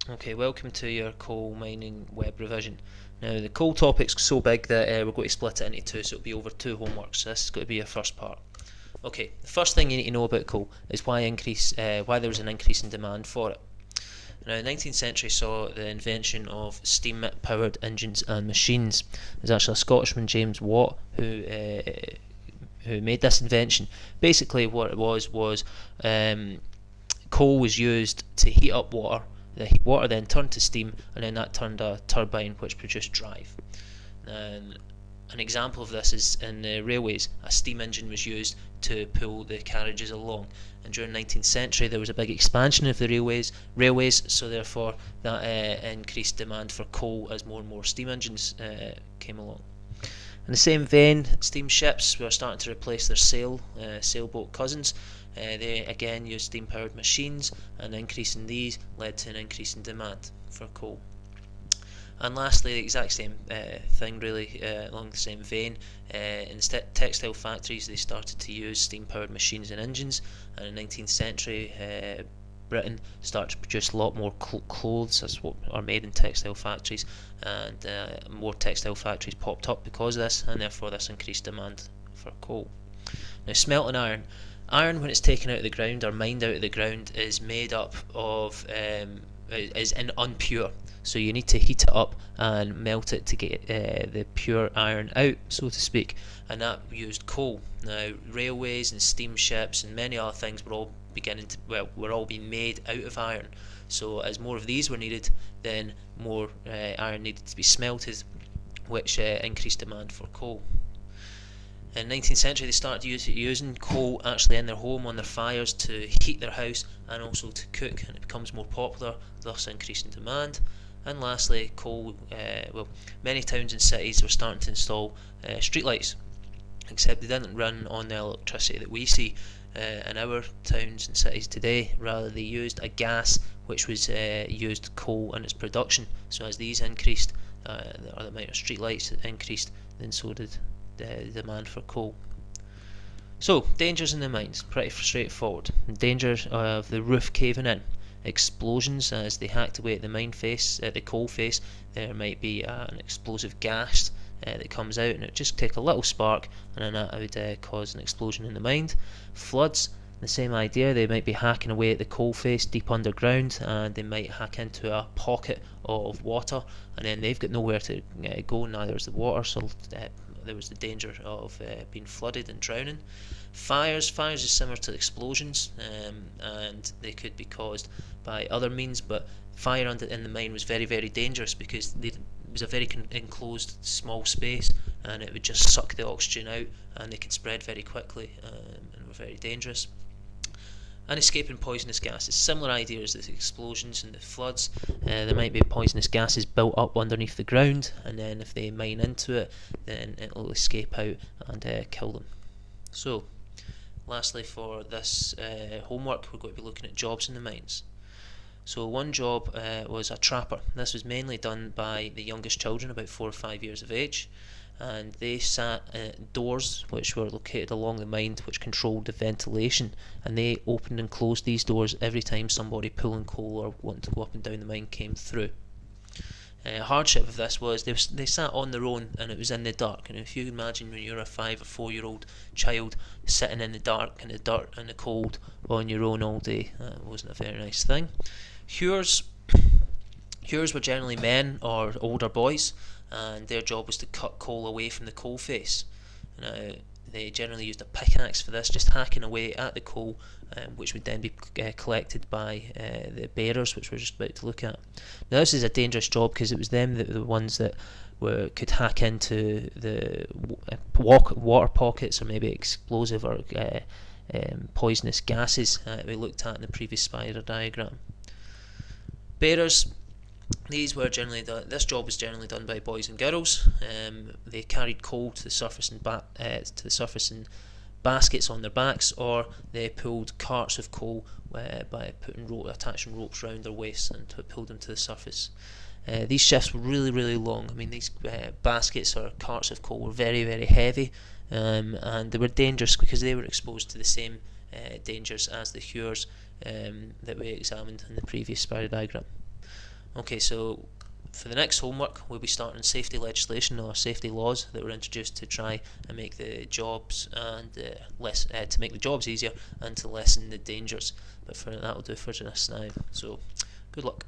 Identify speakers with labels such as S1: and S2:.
S1: Okay, welcome to your coal mining web revision. Now the coal topic's so big that we're going to split it into two, so it'll be over two homeworks. So this is going to be your first part. Okay, the first thing you need to know about coal is why there was an increase in demand for it. Now, the 19th century saw the invention of steam-powered engines and machines. There's actually a Scottishman, James Watt, who made this invention. Basically, what it was coal was used to heat up water. The water then turned to steam, and then that turned a turbine which produced drive. And an example of this is in the railways. A steam engine was used to pull the carriages along, and during the 19th century there was a big expansion of the railways, so therefore that increased demand for coal as more and more steam engines came along. In the same vein, steamships were starting to replace their sailboat cousins. They again used steam-powered machines, and an increase in these led to an increase in demand for coal. And lastly, the exact same thing really, along the same vein, in textile factories they started to use steam-powered machines and engines, and in the 19th century Britain started to produce a lot more clothes as what are made in textile factories, and more textile factories popped up because of this, and therefore this increased demand for coal. Now, smelting iron. Iron, when it's taken out of the ground or mined out of the ground, is made up of is unpure. So you need to heat it up and melt it to get the pure iron out, so to speak, and that used coal. Now, railways and steamships and many other things were all being made out of iron. So as more of these were needed, then more iron needed to be smelted, which increased demand for coal. In the 19th century they started using coal actually in their home on their fires to heat their house and also to cook, and it becomes more popular, thus increasing demand. And lastly, coal, many towns and cities were starting to install streetlights, except they didn't run on the electricity that we see in our towns and cities today. Rather, they used a gas which was used coal in its production. So as these increased, the amount of streetlights increased, then so did the demand for coal. So, dangers in the mines, pretty straightforward. Danger of the roof caving in. Explosions as they hacked away at the mine face, at the coal face. There might be an explosive gas that comes out, and it would just take a little spark, and then that would cause an explosion in the mine. Floods, the same idea. They might be hacking away at the coal face deep underground, and they might hack into a pocket of water, and then they've got nowhere to go. Neither is the water, so there was the danger of being flooded and drowning. Fires is similar to explosions, and they could be caused by other means, but fire in the mine was very, very dangerous because it was a very enclosed small space, and it would just suck the oxygen out, and they could spread very quickly, and were very dangerous. And escaping poisonous gases, similar ideas as the explosions and the floods. There might be poisonous gases built up underneath the ground, and then if they mine into it, then it will escape out and kill them. So, lastly for this homework, we're going to be looking at jobs in the mines. So one job was a trapper. This was mainly done by the youngest children, about 4 or 5 years of age, and they sat at doors which were located along the mine which controlled the ventilation, and they opened and closed these doors every time somebody pulling coal or wanting to go up and down the mine came through. Hardship of this was they sat on their own, and it was in the dark. And if you imagine when you're a 5 or 4-year-old child sitting in the dark and the dirt and the cold on your own all day, that wasn't a very nice thing. Hewers were generally men or older boys, and their job was to cut coal away from the coal face. Now, they generally used a pickaxe for this, just hacking away at the coal, which would then be collected by the bearers, which we're just about to look at. Now, this is a dangerous job because it was them that were the ones that could hack into the water pockets, or maybe explosive or poisonous gases we looked at in the previous spider diagram. Bearers, this job was generally done by boys and girls. They carried coal to the surface in baskets on their backs, or they pulled carts of coal by attaching ropes round their waists and pulled them to the surface. These shifts were really, really long. I mean, these baskets or carts of coal were very, very heavy, and they were dangerous because they were exposed to the same dangers as the hewers that we examined in the previous spider diagram. Okay, so for the next homework, we'll be starting safety legislation or safety laws that were introduced to try and make the jobs and to make the jobs easier and to lessen the dangers. But for that'll do for just now. So, good luck.